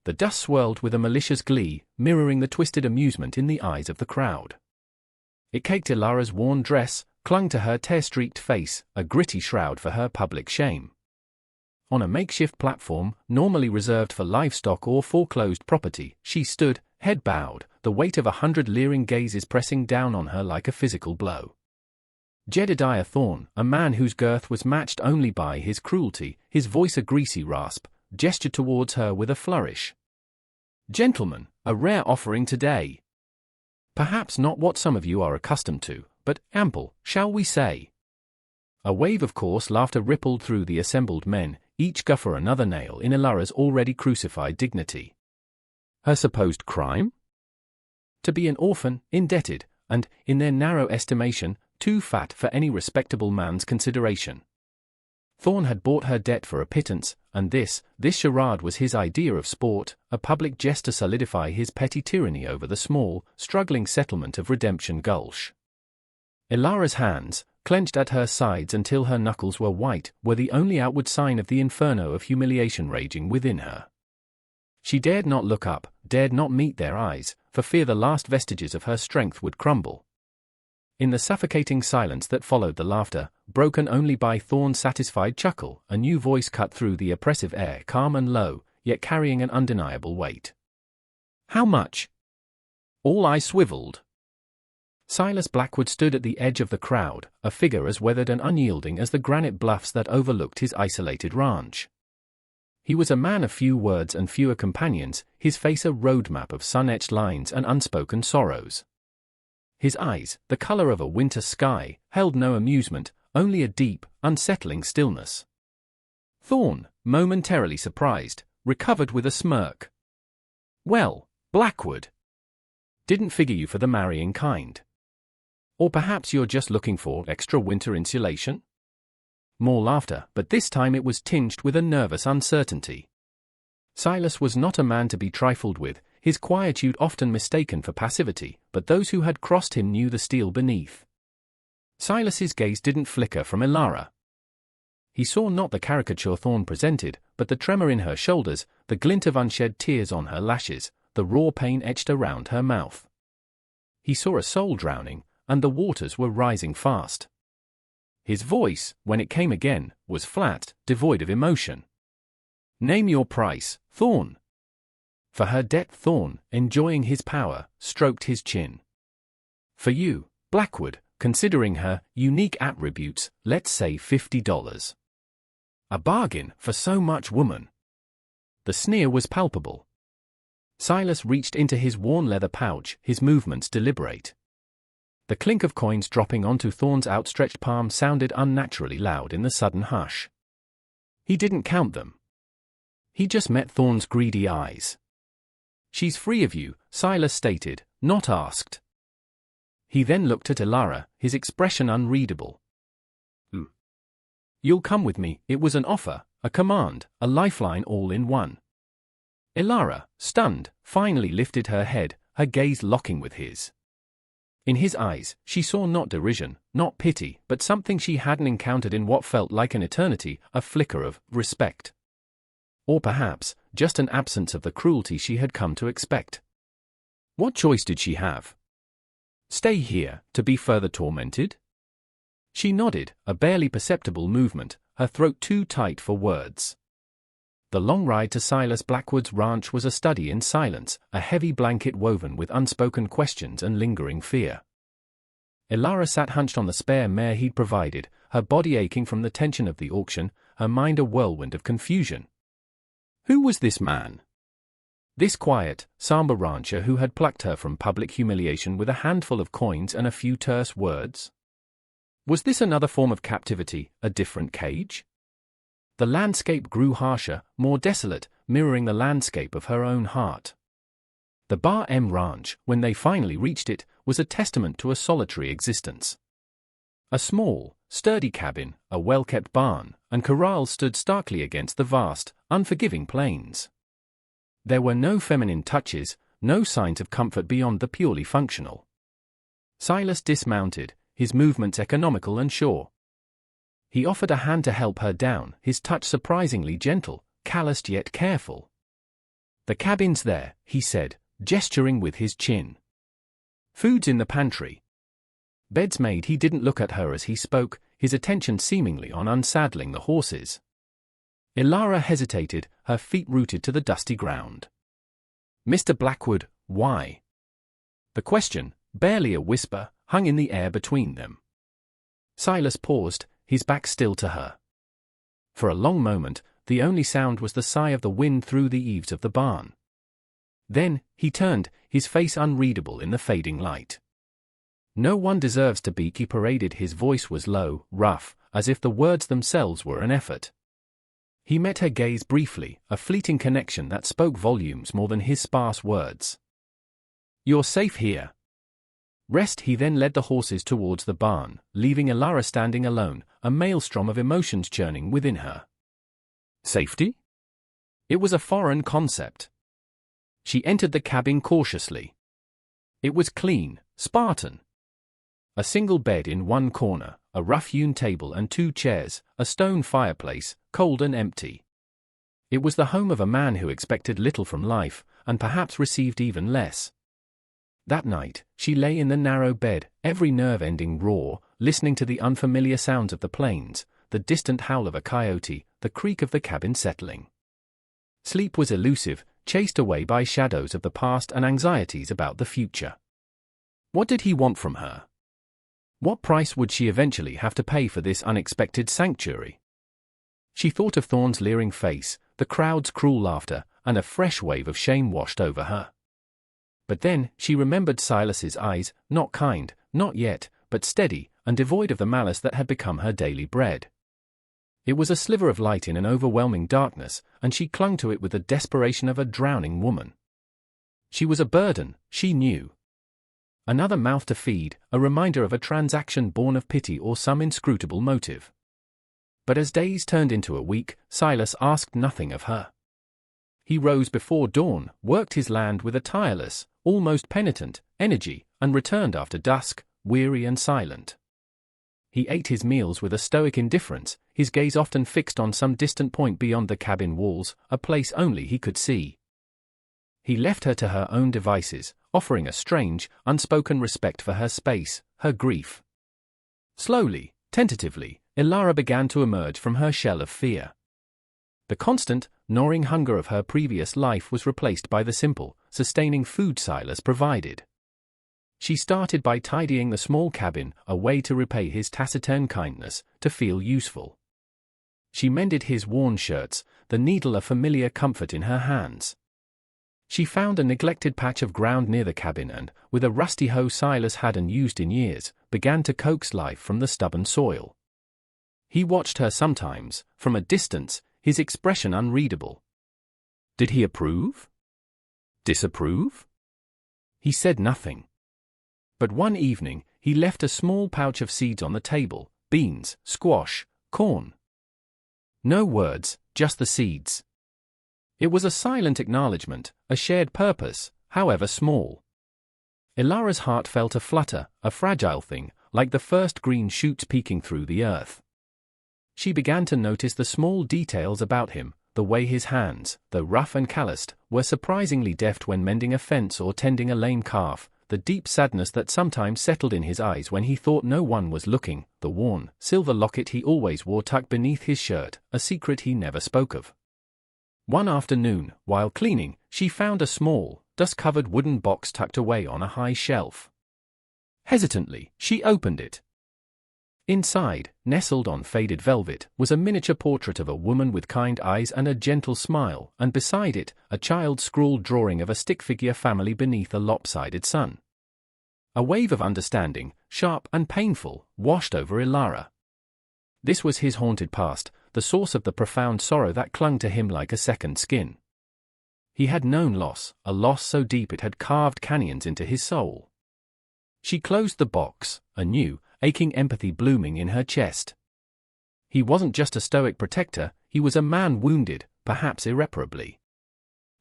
The dust swirled with a malicious glee, mirroring the twisted amusement in the eyes of the crowd. It caked Ilara's worn dress, clung to her tear-streaked face, a gritty shroud for her public shame. On a makeshift platform, normally reserved for livestock or foreclosed property, she stood, head bowed, the weight of 100 leering gazes pressing down on her like a physical blow. Jedediah Thorne, a man whose girth was matched only by his cruelty, his voice a greasy rasp, gestured towards her with a flourish. "Gentlemen, a rare offering today. Perhaps not what some of you are accustomed to, but ample, shall we say?" A wave of coarse laughter rippled through the assembled men, each guffer another nail in Ilara's already crucified dignity. Her supposed crime? To be an orphan, indebted, and, in their narrow estimation, too fat for any respectable man's consideration. Thorne had bought her debt for a pittance, and this charade was his idea of sport, a public jest to solidify his petty tyranny over the small, struggling settlement of Redemption Gulch. Ilara's hands, clenched at her sides until her knuckles were white, were the only outward sign of the inferno of humiliation raging within her. She dared not look up, dared not meet their eyes, for fear the last vestiges of her strength would crumble. In the suffocating silence that followed the laughter, broken only by Thorne's satisfied chuckle, a new voice cut through the oppressive air, calm and low, yet carrying an undeniable weight. "How much?" "All I swiveled." Silas Blackwood stood at the edge of the crowd, a figure as weathered and unyielding as the granite bluffs that overlooked his isolated ranch. He was a man of few words and fewer companions, his face a roadmap of sun-etched lines and unspoken sorrows. His eyes, the color of a winter sky, held no amusement, only a deep, unsettling stillness. Thorne, momentarily surprised, recovered with a smirk. "Well, Blackwood. Didn't figure you for the marrying kind. Or perhaps you're just looking for extra winter insulation?" More laughter, but this time it was tinged with a nervous uncertainty. Silas was not a man to be trifled with, his quietude often mistaken for passivity, but those who had crossed him knew the steel beneath. Silas's gaze didn't flicker from Ilara. He saw not the caricature Thorne presented, but the tremor in her shoulders, the glint of unshed tears on her lashes, the raw pain etched around her mouth. He saw a soul drowning, and the waters were rising fast. His voice, when it came again, was flat, devoid of emotion. "Name your price, Thorne." For her debt Thorne, enjoying his power, stroked his chin. "For you, Blackwood, considering her unique attributes, let's say $50. A bargain for so much woman." The sneer was palpable. Silas reached into his worn leather pouch, his movements deliberate. The clink of coins dropping onto Thorne's outstretched palm sounded unnaturally loud in the sudden hush. He didn't count them. He just met Thorne's greedy eyes. "She's free of you," Silas stated, not asked. He then looked at Ilara, his expression unreadable. "You'll come with me." It was an offer, a command, a lifeline all in one. Ilara, stunned, finally lifted her head, her gaze locking with his. In his eyes, she saw not derision, not pity, but something she hadn't encountered in what felt like an eternity, a flicker of respect. Or perhaps, just an absence of the cruelty she had come to expect. What choice did she have? Stay here, to be further tormented? She nodded, a barely perceptible movement, her throat too tight for words. The long ride to Silas Blackwood's ranch was a study in silence, a heavy blanket woven with unspoken questions and lingering fear. Ilara sat hunched on the spare mare he'd provided, her body aching from the tension of the auction, her mind a whirlwind of confusion. Who was this man? This quiet, somber rancher who had plucked her from public humiliation with a handful of coins and a few terse words? Was this another form of captivity, a different cage? The landscape grew harsher, more desolate, mirroring the landscape of her own heart. The Bar M Ranch, when they finally reached it, was a testament to a solitary existence. A small, sturdy cabin, a well-kept barn, and corrals stood starkly against the vast, unforgiving plains. There were no feminine touches, no signs of comfort beyond the purely functional. Silas dismounted, his movements economical and sure. He offered a hand to help her down, his touch surprisingly gentle, calloused yet careful. "The cabin's there," he said, gesturing with his chin. "Food's in the pantry." "Bed's made." He didn't look at her as he spoke, his attention seemingly on unsaddling the horses. Ilara hesitated, her feet rooted to the dusty ground. "Mr. Blackwood, why?" The question, barely a whisper, hung in the air between them. Silas paused, his back still to her. For a long moment, the only sound was the sigh of the wind through the eaves of the barn. Then, he turned, his face unreadable in the fading light. "No one deserves to be," he paraded. His voice was low, rough, as if the words themselves were an effort. He met her gaze briefly, a fleeting connection that spoke volumes more than his sparse words. "You're safe here. Rest." He then led the horses towards the barn, leaving Ilara standing alone, a maelstrom of emotions churning within her. Safety? It was a foreign concept. She entered the cabin cautiously. It was clean, Spartan. A single bed in one corner, a rough-hewn table and 2 chairs, a stone fireplace, cold and empty. It was the home of a man who expected little from life, and perhaps received even less. That night, she lay in the narrow bed, every nerve ending raw, listening to the unfamiliar sounds of the plains, the distant howl of a coyote, the creak of the cabin settling. Sleep was elusive, chased away by shadows of the past and anxieties about the future. What did he want from her? What price would she eventually have to pay for this unexpected sanctuary? She thought of Thorne's leering face, the crowd's cruel laughter, and a fresh wave of shame washed over her. But then, she remembered Silas's eyes, not kind, not yet, but steady, and devoid of the malice that had become her daily bread. It was a sliver of light in an overwhelming darkness, and she clung to it with the desperation of a drowning woman. She was a burden, she knew. Another mouth to feed, a reminder of a transaction born of pity or some inscrutable motive. But as days turned into a week, Silas asked nothing of her. He rose before dawn, worked his land with a tireless, almost penitent, energy, and returned after dusk, weary and silent. He ate his meals with a stoic indifference, his gaze often fixed on some distant point beyond the cabin walls, a place only he could see. He left her to her own devices, offering a strange, unspoken respect for her space, her grief. Slowly, tentatively, Ilara began to emerge from her shell of fear. The constant, gnawing hunger of her previous life was replaced by the simple, sustaining food Silas provided. She started by tidying the small cabin, a way to repay his taciturn kindness, to feel useful. She mended his worn shirts, the needle a familiar comfort in her hands. She found a neglected patch of ground near the cabin and, with a rusty hoe Silas hadn't used in years, began to coax life from the stubborn soil. He watched her sometimes, from a distance, his expression unreadable. Did he approve? Disapprove? He said nothing. But one evening, he left a small pouch of seeds on the table, beans, squash, corn. No words, just the seeds. It was a silent acknowledgement, a shared purpose, however small. Ilara's heart felt a flutter, a fragile thing, like the first green shoots peeking through the earth. She began to notice the small details about him, the way his hands, though rough and calloused, were surprisingly deft when mending a fence or tending a lame calf, the deep sadness that sometimes settled in his eyes when he thought no one was looking, the worn, silver locket he always wore tucked beneath his shirt, a secret he never spoke of. One afternoon, while cleaning, she found a small, dust-covered wooden box tucked away on a high shelf. Hesitantly, she opened it. Inside, nestled on faded velvet, was a miniature portrait of a woman with kind eyes and a gentle smile, and beside it, a child-scrawled drawing of a stick-figure family beneath a lopsided sun. A wave of understanding, sharp and painful, washed over Ilara. This was his haunted past, the source of the profound sorrow that clung to him like a second skin. He had known loss, a loss so deep it had carved canyons into his soul. She closed the box, a new, aching empathy blooming in her chest. He wasn't just a stoic protector, he was a man wounded, perhaps irreparably.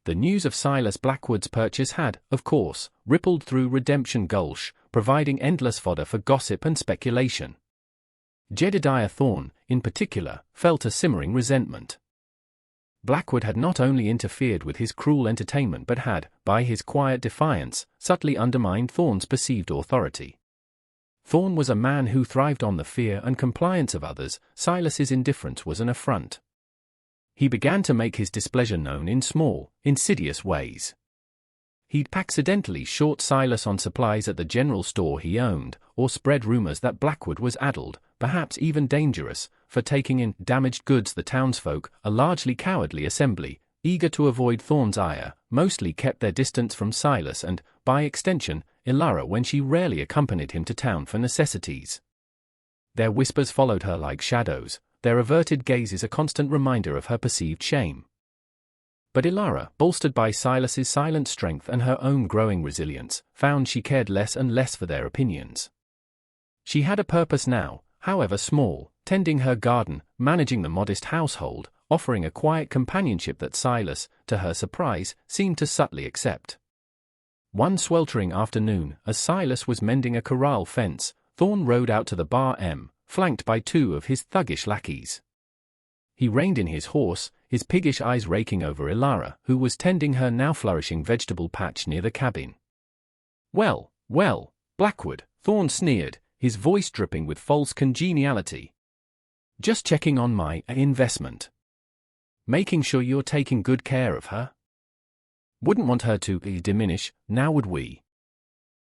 The news of Silas Blackwood's purchase had, of course, rippled through Redemption Gulch, providing endless fodder for gossip and speculation. Jedediah Thorne, in particular, felt a simmering resentment. Blackwood had not only interfered with his cruel entertainment but had, by his quiet defiance, subtly undermined Thorne's perceived authority. Thorne was a man who thrived on the fear and compliance of others. Silas's indifference was an affront. He began to make his displeasure known in small, insidious ways. He'd accidentally short Silas on supplies at the general store he owned, or spread rumors that Blackwood was addled, perhaps even dangerous, for taking in damaged goods. The townsfolk, a largely cowardly assembly, eager to avoid Thorne's ire, mostly kept their distance from Silas and, by extension, Ilara when she rarely accompanied him to town for necessities. Their whispers followed her like shadows, their averted gazes a constant reminder of her perceived shame. But Ilara, bolstered by Silas's silent strength and her own growing resilience, found she cared less and less for their opinions. She had a purpose now, however small, tending her garden, managing the modest household, offering a quiet companionship that Silas, to her surprise, seemed to subtly accept. One sweltering afternoon, as Silas was mending a corral fence, Thorne rode out to the bar flanked by two of his thuggish lackeys. He reined in his horse, his piggish eyes raking over Ilara, who was tending her now flourishing vegetable patch near the cabin. "Well, well, Blackwood," Thorne sneered, his voice dripping with false congeniality. "Just checking on my investment. Making sure you're taking good care of her. Wouldn't want her to diminish, now would we?"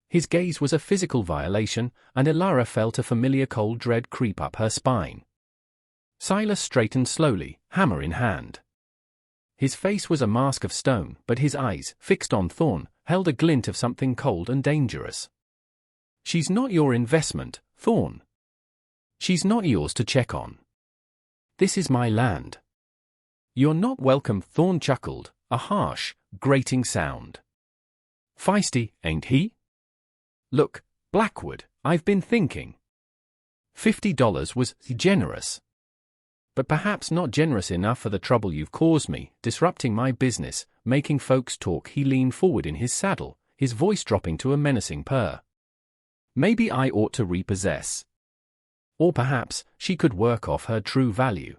His gaze was a physical violation, and Ilara felt a familiar cold dread creep up her spine. Silas straightened slowly, hammer in hand. His face was a mask of stone, but his eyes, fixed on Thorne, held a glint of something cold and dangerous. "She's not your investment, Thorne. She's not yours to check on. This is my land." "You're not welcome," Thorne chuckled, a harsh, grating sound. "Feisty, ain't he? Look, Blackwood, I've been thinking. $50 was generous. But perhaps not generous enough for the trouble you've caused me, disrupting my business, making folks talk." He leaned forward in his saddle, his voice dropping to a menacing purr. "Maybe I ought to repossess. Or perhaps, she could work off her true value.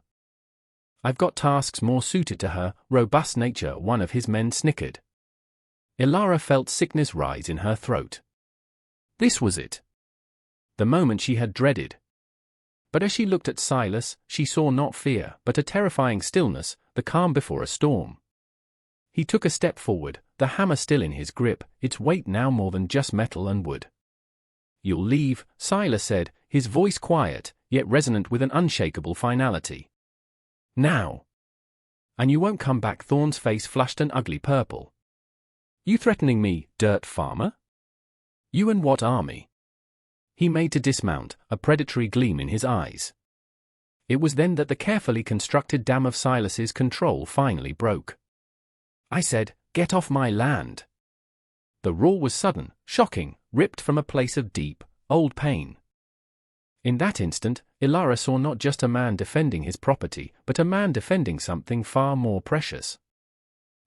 I've got tasks more suited to her robust nature." One of his men snickered. Ilara felt sickness rise in her throat. This was it. The moment she had dreaded. But as she looked at Silas, she saw not fear, but a terrifying stillness, the calm before a storm. He took a step forward, the hammer still in his grip, its weight now more than just metal and wood. "You'll leave," Silas said, his voice quiet, yet resonant with an unshakable finality. "Now. And you won't come back." Thorne's face flushed an ugly purple. "You threatening me, dirt farmer? You and what army?" He made to dismount, a predatory gleam in his eyes. It was then that the carefully constructed dam of Silas's control finally broke. "I said, get off my land." The roar was sudden, shocking, ripped from a place of deep, old pain. In that instant, Ilara saw not just a man defending his property, but a man defending something far more precious.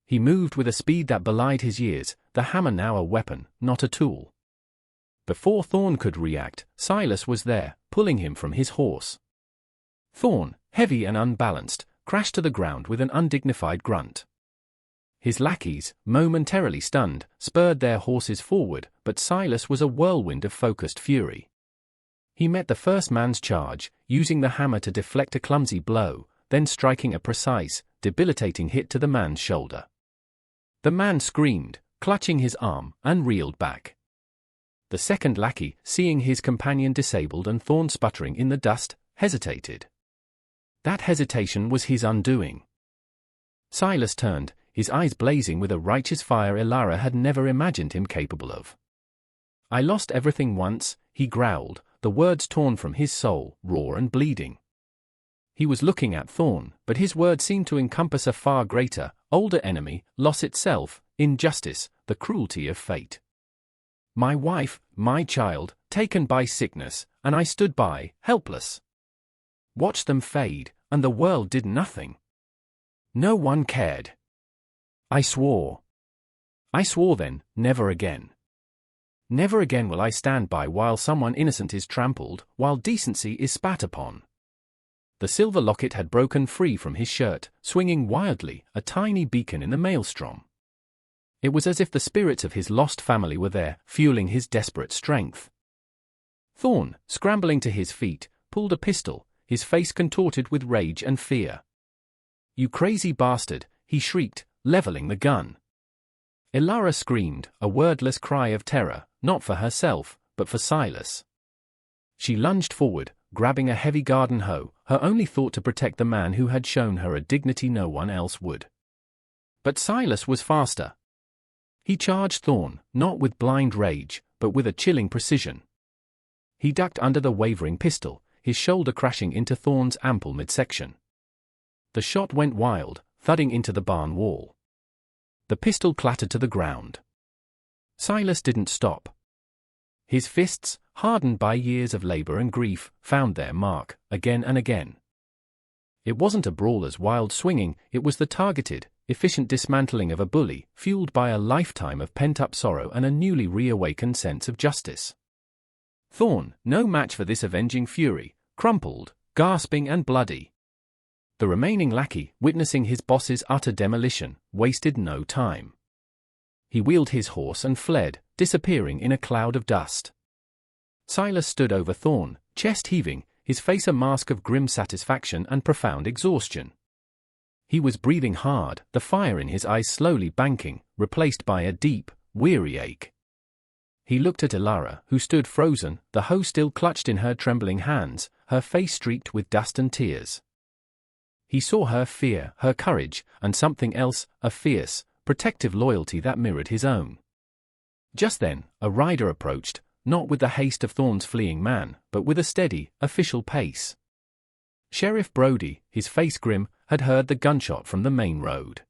He moved with a speed that belied his years, the hammer now a weapon, not a tool. Before Thorne could react, Silas was there, pulling him from his horse. Thorne, heavy and unbalanced, crashed to the ground with an undignified grunt. His lackeys, momentarily stunned, spurred their horses forward, but Silas was a whirlwind of focused fury. He met the first man's charge, using the hammer to deflect a clumsy blow, then striking a precise, debilitating hit to the man's shoulder. The man screamed, clutching his arm, and reeled back. The second lackey, seeing his companion disabled and Thorne sputtering in the dust, hesitated. That hesitation was his undoing. Silas turned, his eyes blazing with a righteous fire Ilara had never imagined him capable of. "I lost everything once," he growled, the words torn from his soul, raw and bleeding. He was looking at Thorne, but his words seemed to encompass a far greater, older enemy, loss itself, injustice, the cruelty of fate. "My wife, my child, taken by sickness, and I stood by, helpless. Watched them fade, and the world did nothing. No one cared. I swore. I swore then, never again. Never again will I stand by while someone innocent is trampled, while decency is spat upon. The silver locket had broken free from his shirt, swinging wildly, a tiny beacon in the maelstrom. It was as if the spirits of his lost family were there, fueling his desperate strength. Thorne, scrambling to his feet, pulled a pistol, his face contorted with rage and fear. "You crazy bastard," he shrieked, leveling the gun. Ilara screamed, a wordless cry of terror, not for herself, but for Silas. She lunged forward, grabbing a heavy garden hoe, her only thought to protect the man who had shown her a dignity no one else would. But Silas was faster. He charged Thorne, not with blind rage, but with a chilling precision. He ducked under the wavering pistol, his shoulder crashing into Thorne's ample midsection. The shot went wild, thudding into the barn wall. The pistol clattered to the ground. Silas didn't stop. His fists, hardened by years of labor and grief, found their mark, again and again. It wasn't a brawler's wild swinging, it was the targeted, efficient dismantling of a bully, fueled by a lifetime of pent-up sorrow and a newly reawakened sense of justice. Thorne, no match for this avenging fury, crumpled, gasping and bloody. The remaining lackey, witnessing his boss's utter demolition, wasted no time. He wheeled his horse and fled, disappearing in a cloud of dust. Silas stood over Thorne, chest heaving, his face a mask of grim satisfaction and profound exhaustion. He was breathing hard, the fire in his eyes slowly banking, replaced by a deep, weary ache. He looked at Ilara, who stood frozen, the hoe still clutched in her trembling hands, her face streaked with dust and tears. He saw her fear, her courage, and something else, a fierce, protective loyalty that mirrored his own. Just then, a rider approached, not with the haste of Thorne's fleeing man, but with a steady, official pace. Sheriff Brody, his face grim, had heard the gunshot from the main road.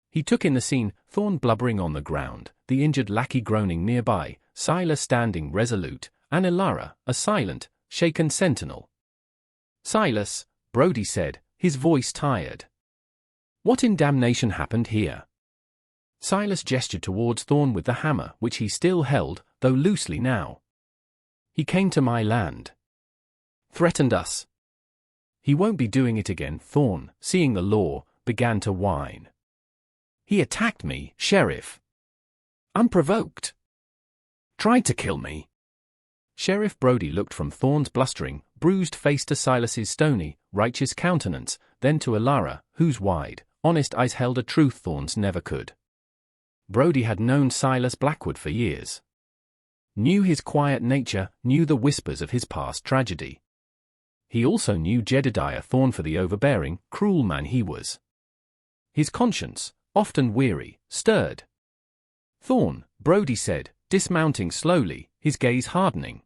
He took in the scene, Thorne blubbering on the ground, the injured lackey groaning nearby, Silas standing resolute, and Ilara, a silent, shaken sentinel. "Silas," Brody said, his voice tired. "What in damnation happened here?" Silas gestured towards Thorne with the hammer, which he still held, though loosely now. "He came to my land. Threatened us. He won't be doing it again." Thorne, seeing the law, began to whine. "He attacked me, Sheriff. Unprovoked. Tried to kill me." Sheriff Brody looked from Thorne's blustering, bruised face to Silas's stony, righteous countenance, then to Ilara, whose wide, honest eyes held a truth Thorne's never could. Brody had known Silas Blackwood for years. Knew his quiet nature, knew the whispers of his past tragedy. He also knew Jedediah Thorne for the overbearing, cruel man he was. His conscience, often weary, stirred. "Thorne," Brody said, dismounting slowly, his gaze hardening.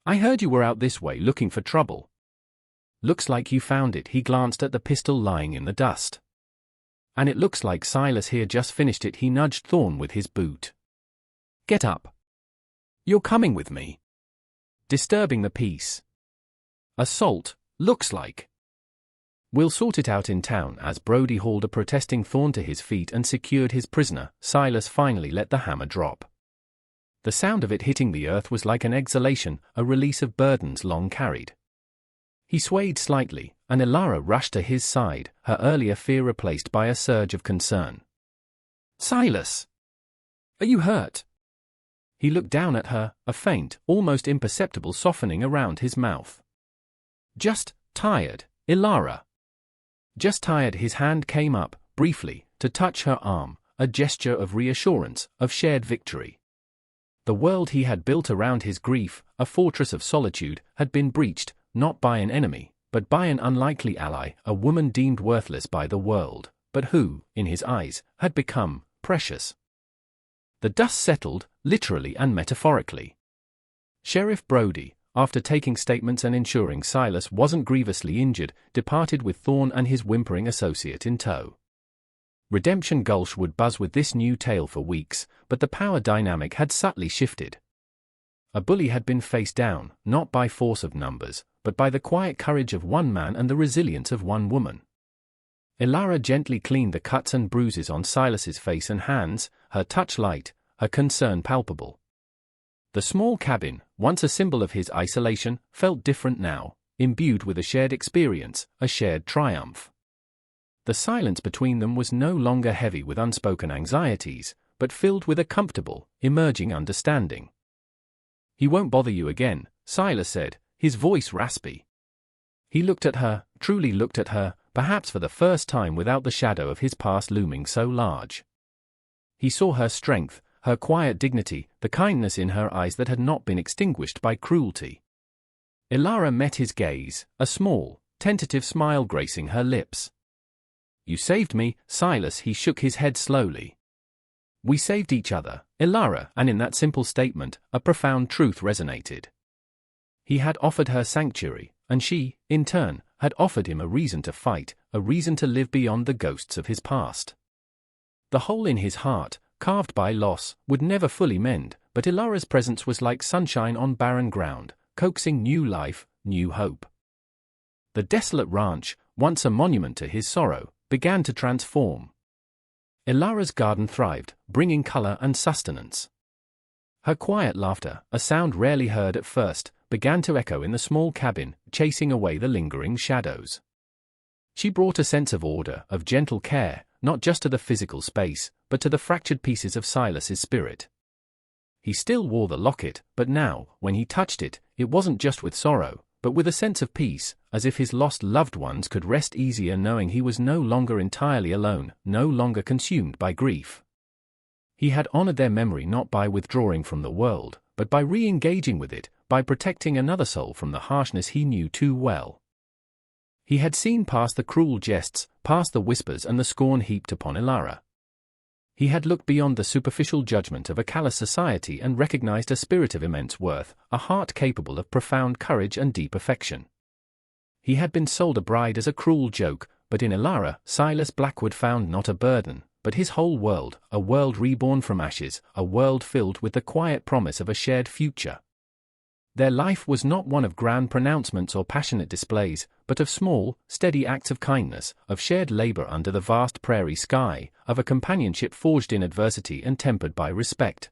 "I heard you were out this way looking for trouble. Looks like you found it." He glanced at the pistol lying in the dust. "And it looks like Silas here just finished it." He nudged Thorne with his boot. "Get up. You're coming with me." Disturbing the peace. "Assault, looks like." "We'll sort it out in town." As Brody hauled a protesting Thorne to his feet and secured his prisoner, Silas finally let the hammer drop. The sound of it hitting the earth was like an exhalation, a release of burdens long carried. He swayed slightly, and Ilara rushed to his side, her earlier fear replaced by a surge of concern. "Silas! Are you hurt?" He looked down at her, a faint, almost imperceptible softening around his mouth. "Just tired, Ilara. Just tired." His hand came up, briefly, to touch her arm, a gesture of reassurance, of shared victory. The world he had built around his grief, a fortress of solitude, had been breached, not by an enemy, but by an unlikely ally, a woman deemed worthless by the world, but who, in his eyes, had become precious. The dust settled, literally and metaphorically. Sheriff Brody, after taking statements and ensuring Silas wasn't grievously injured, departed with Thorne and his whimpering associate in tow. Redemption Gulch would buzz with this new tale for weeks, but the power dynamic had subtly shifted. A bully had been faced down, not by force of numbers, but by the quiet courage of one man and the resilience of one woman. Ilara gently cleaned the cuts and bruises on Silas's face and hands, her touch light, her concern palpable. The small cabin, once a symbol of his isolation, felt different now, imbued with a shared experience, a shared triumph. The silence between them was no longer heavy with unspoken anxieties, but filled with a comfortable, emerging understanding. "He won't bother you again," Silas said, his voice raspy. He looked at her, truly looked at her, perhaps for the first time without the shadow of his past looming so large. He saw her strength, her quiet dignity, the kindness in her eyes that had not been extinguished by cruelty. Ilara met his gaze, a small, tentative smile gracing her lips. "You saved me, Silas," he shook his head slowly. "We saved each other, Ilara," and in that simple statement, a profound truth resonated. He had offered her sanctuary, and she, in turn, had offered him a reason to fight, a reason to live beyond the ghosts of his past. The hole in his heart, carved by loss, would never fully mend, but Ilara's presence was like sunshine on barren ground, coaxing new life, new hope. The desolate ranch, once a monument to his sorrow, began to transform. Ilara's garden thrived, bringing color and sustenance. Her quiet laughter, a sound rarely heard at first, began to echo in the small cabin, chasing away the lingering shadows. She brought a sense of order, of gentle care, not just to the physical space, but to the fractured pieces of Silas's spirit. He still wore the locket, but now, when he touched it, it wasn't just with sorrow, but with a sense of peace, as if his lost loved ones could rest easier knowing he was no longer entirely alone, no longer consumed by grief. He had honored their memory not by withdrawing from the world, but by re-engaging with it, by protecting another soul from the harshness he knew too well. He had seen past the cruel jests, past the whispers and the scorn heaped upon Ilara. He had looked beyond the superficial judgment of a callous society and recognized a spirit of immense worth, a heart capable of profound courage and deep affection. He had been sold a bride as a cruel joke, but in Ilara, Silas Blackwood found not a burden, but his whole world, a world reborn from ashes, a world filled with the quiet promise of a shared future. Their life was not one of grand pronouncements or passionate displays, but of small, steady acts of kindness, of shared labor under the vast prairie sky, of a companionship forged in adversity and tempered by respect.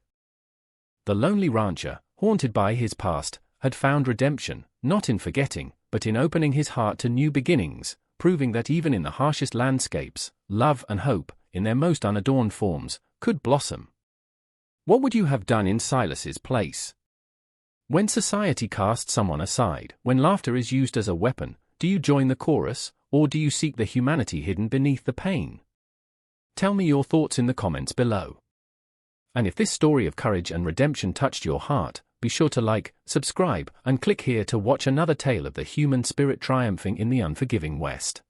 The lonely rancher, haunted by his past, had found redemption, not in forgetting, but in opening his heart to new beginnings, proving that even in the harshest landscapes, love and hope, in their most unadorned forms, could blossom. What would you have done in Silas's place? When society casts someone aside, when laughter is used as a weapon, do you join the chorus, or do you seek the humanity hidden beneath the pain? Tell me your thoughts in the comments below. And if this story of courage and redemption touched your heart, be sure to like, subscribe, and click here to watch another tale of the human spirit triumphing in the unforgiving West.